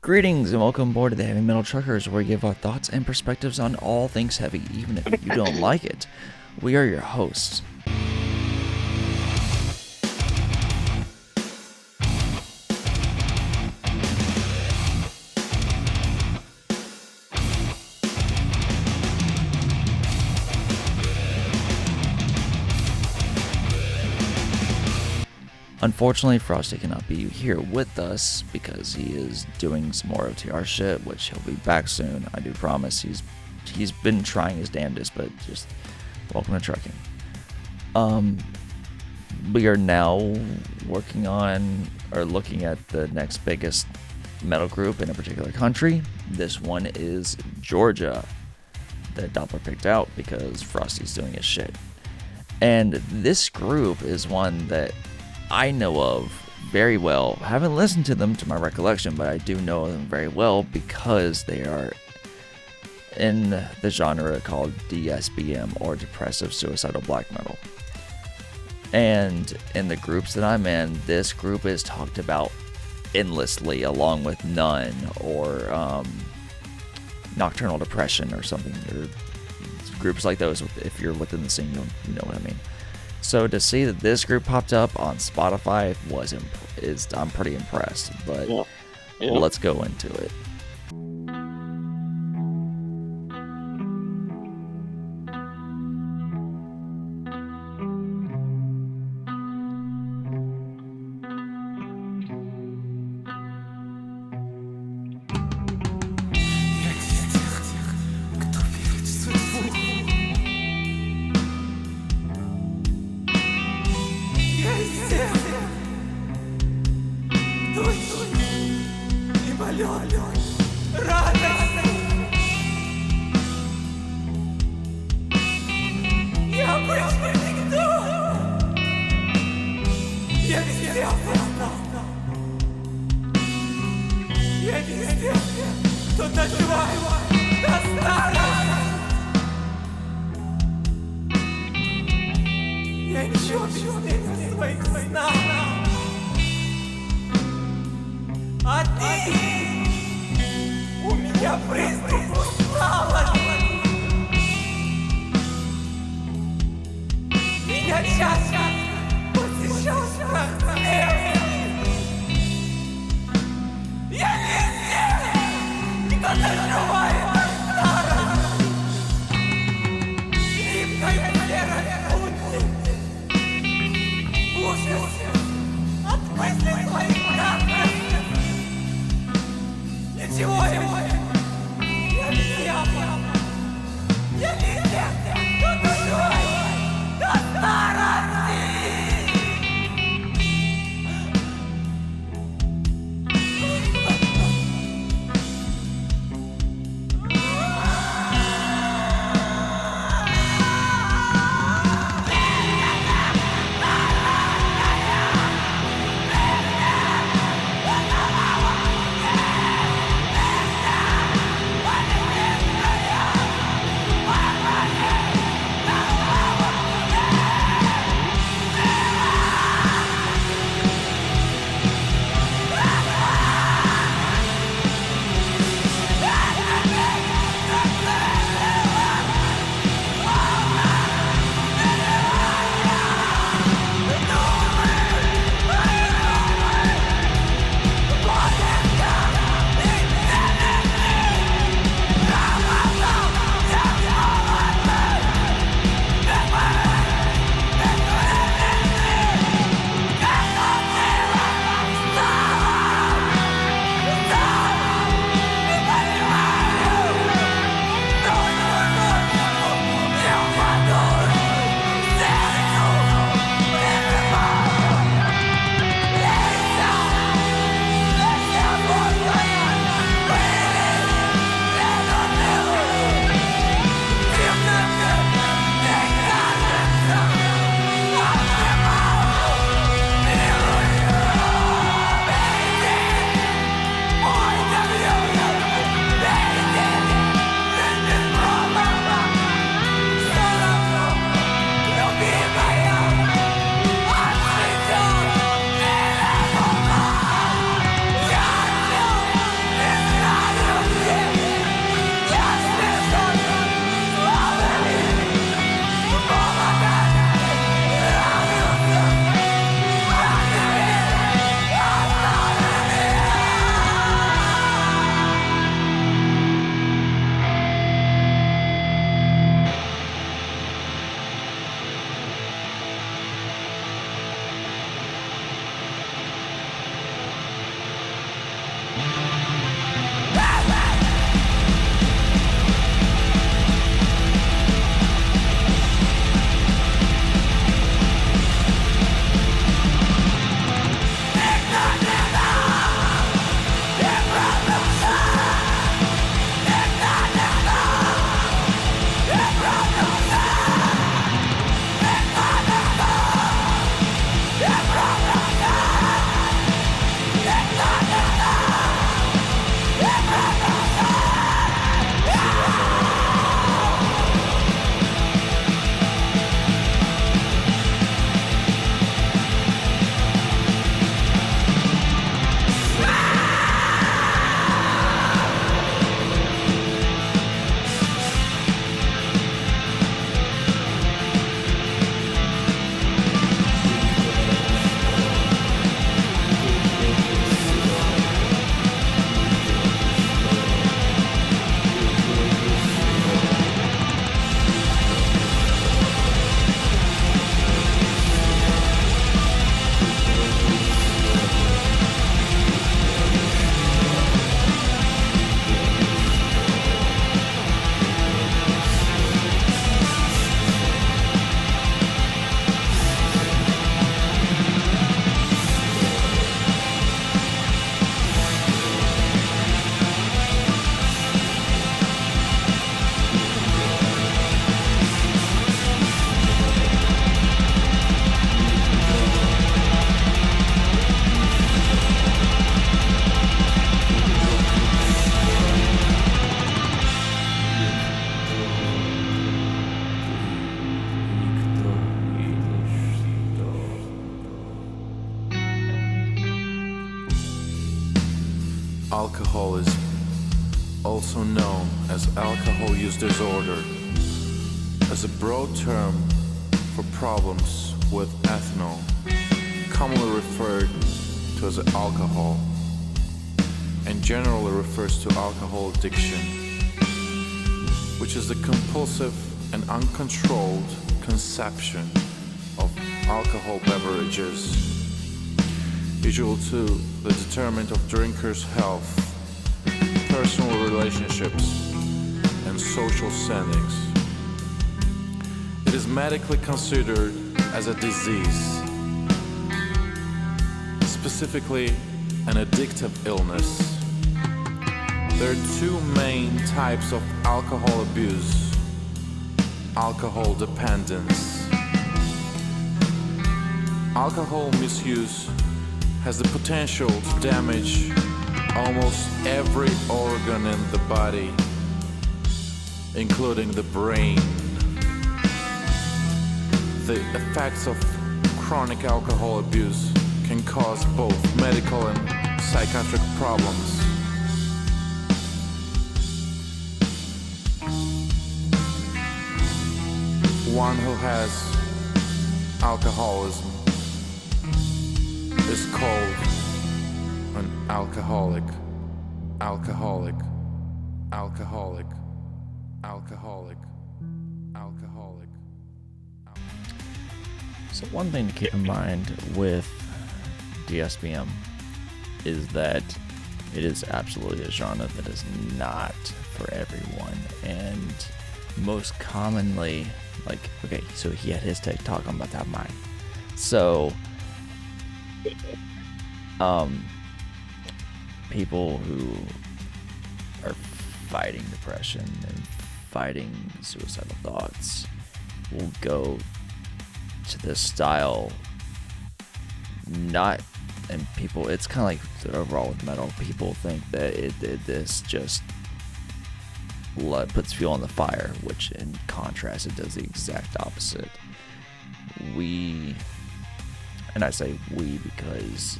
Greetings and welcome aboard to the Heavy Metal Truckers, where we give our thoughts and perspectives on all things heavy, even if you don't like it. We are your hosts. Unfortunately, Frosty cannot be here with us because he is doing some more OTR shit, which he'll be back soon. I do promise. He's been trying his damnedest, but just welcome to trucking. We are now working on or looking at the next biggest metal group in a particular country. This one is Georgia, that Doppler picked out because Frosty's doing his shit. And this group is one that I know of very well. I haven't listened to them to my recollection, but I do know them very well because they are in the genre called DSBM, or Depressive Suicidal Black Metal. And in the groups that I'm in, this group is talked about endlessly, along with None or Nocturnal Depression or something. Or groups like those, if you're within the scene, you know what I mean. So to see that this group popped up on Spotify I'm pretty impressed. But let's go into it. Я Alcoholism, also known as alcohol use disorder, is a broad term for problems with ethanol, commonly referred to as alcohol, and generally refers to alcohol addiction, which is the compulsive and uncontrolled consumption of alcohol beverages, usual to the detriment of drinkers' health, personal relationships, and social standings. It is medically considered as a disease, specifically an addictive illness. There are two main types of alcohol abuse: alcohol dependence. Alcohol misuse has the potential to damage almost every organ in the body, including the brain. The effects of chronic alcohol abuse can cause both medical and psychiatric problems. One who has alcoholism is called an alcoholic, alcoholic, alcoholic, alcoholic, alcoholic. So one thing to keep in mind with DSBM is that it is absolutely a genre that is not for everyone, and most commonly, like, okay, so he had his TikTok, I'm about to have mine. So people who are fighting depression and fighting suicidal thoughts will go to this style, not, and people, it's kind of like overall with metal, people think that this just puts fuel on the fire, which in contrast it does the exact opposite. And I say we because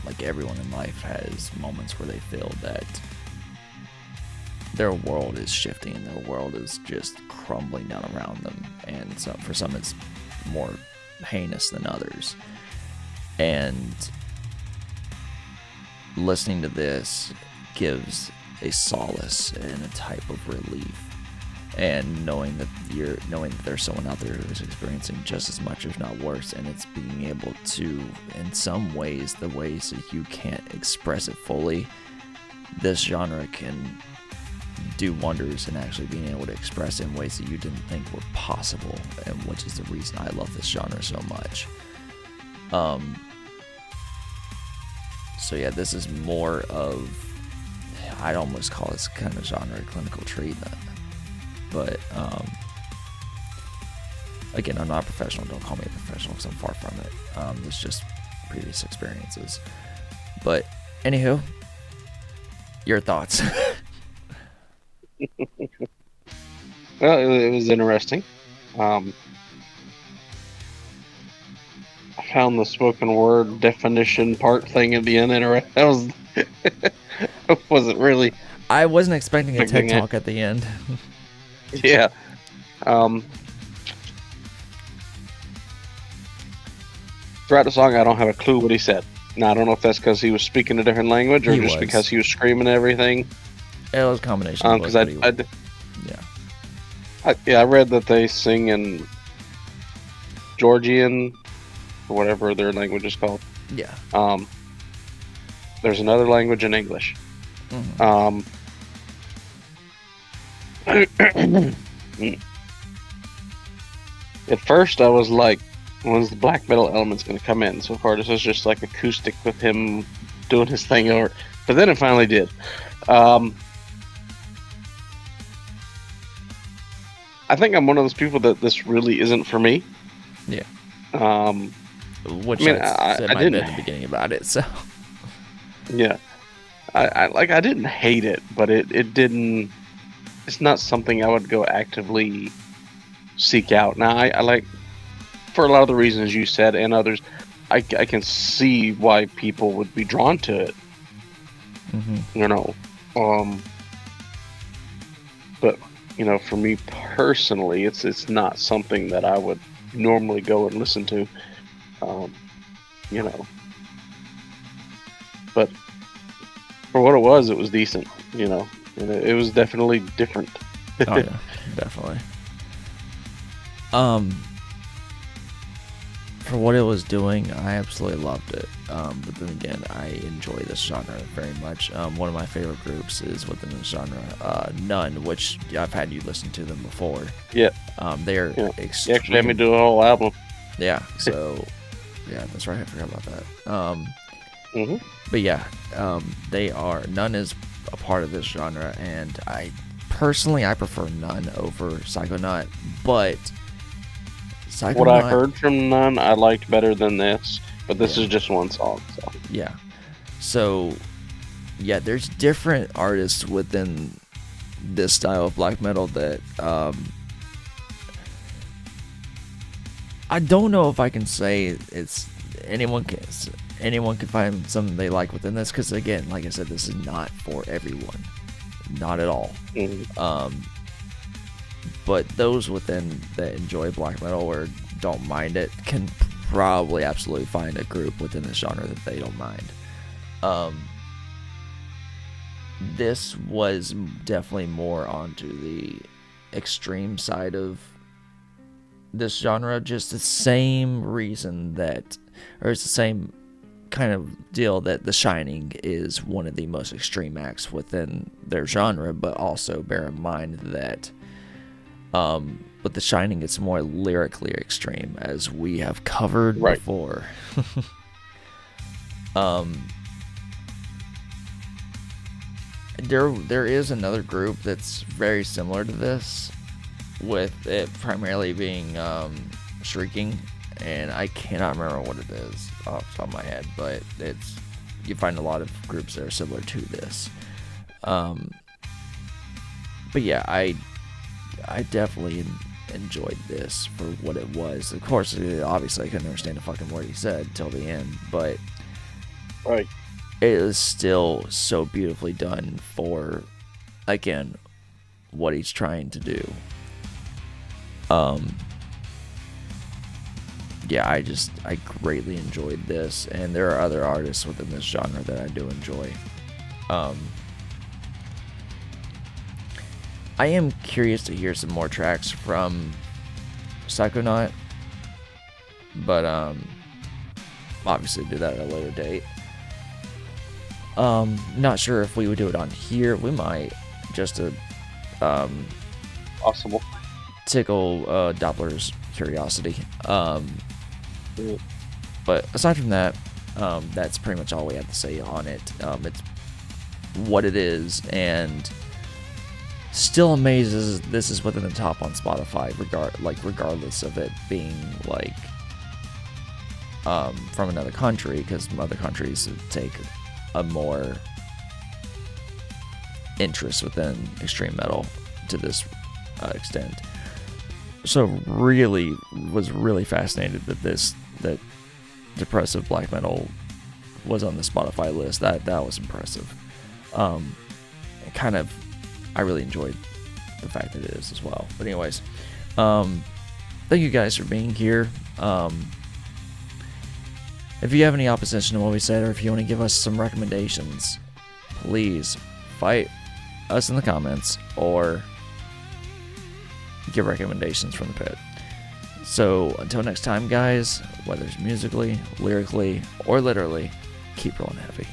like everyone in life has moments where they feel that their world is shifting and their world is just crumbling down around them, and so for some it's more heinous than others. And listening to this gives a solace and a type of relief, and knowing that there's someone out there who's experiencing just as much, if not worse, and it's being able to, in some ways, the ways that you can't express it fully, this genre can do wonders in actually being able to express in ways that you didn't think were possible, and which is the reason I love this genre so much. So yeah, this is more of, I'd almost call this kind of genre clinical treatment. But again, I'm not a professional. Don't call me a professional because I'm far from it. It's just previous experiences. But anywho, your thoughts? Well, it was interesting. I found the spoken word definition part thing at the end interesting. That was I wasn't really. I wasn't expecting a TED Talk at the end. Yeah. Throughout the song, I don't have a clue what he said. Now, I don't know if that's because he was speaking a different language or just because he was screaming everything. It was a combination. Because I read that they sing in Georgian or whatever their language is called. Yeah. There's another language in English. Mm-hmm. At first, I was like, when's the black metal element's going to come in? So far, this is just like acoustic with him doing his thing over. But then it finally did. I think I'm one of those people that this really isn't for me. Yeah. Which I didn't at the beginning about it, so. Yeah. I didn't hate it, but it didn't. It's not something I would go actively seek out. Now, I like, for a lot of the reasons you said and others, I can see why people would be drawn to it. Mm-hmm. You know, um, but for me personally, it's not something that I would normally go and listen to. Um, you know, but for what it was decent. And it was definitely different. Oh yeah, definitely. Um, for what it was doing, I absolutely loved it. But then again, I enjoy this genre very much. One of my favorite groups is within the genre, None, which I've had you listen to them before. Yeah. They're You extreme. actually had me do a whole album. Yeah. So, yeah, that's right. I forgot about that. hmm But yeah, None is a part of this genre, and I prefer None over Psychonaut, but Psychonaut, What I heard from None, I liked better than this, but this Yeah. is just one song. So Yeah. So, yeah, there's different artists within this style of black metal that I don't know if I can say it's anyone can find something they like within this, because again, like I said, this is not for everyone, not at all. But those within that enjoy black metal or don't mind it can probably absolutely find a group within the genre that they don't mind. This was definitely more onto the extreme side of this genre, just the same reason that, or it's the same kind of deal that The Shining is one of the most extreme acts within their genre, but also bear in mind that with The Shining it's more lyrically extreme, as we have covered before. There is another group that's very similar to this, with it primarily being Shrieking, and I cannot remember what it is off the top of my head, but you find a lot of groups that are similar to this. But yeah, I definitely enjoyed this for what it was. Of course, obviously I couldn't understand a fucking word he said till the end, but right. It is still so beautifully done for, again, what he's trying to do. Yeah, I greatly enjoyed this, and there are other artists within this genre that I do enjoy. I am curious to hear some more tracks from Psychonaut, but obviously do that at a later date. Not sure if we would do it on here. We might, just to Possible. tickle Doppler's curiosity. But aside from that, that's pretty much all we have to say on it. It's what it is, and still amazes this is within the top on Spotify, regardless of it being from another country, because other countries take a more interest within extreme metal to this extent. So was really fascinated that depressive black metal was on the Spotify list. That was impressive. I really enjoyed the fact that it is as well. But anyways, thank you guys for being here. If you have any opposition to what we said, or if you want to give us some recommendations, please fight us in the comments or give recommendations from the pit. So until next time, guys, whether it's musically, lyrically, or literally, keep rolling heavy.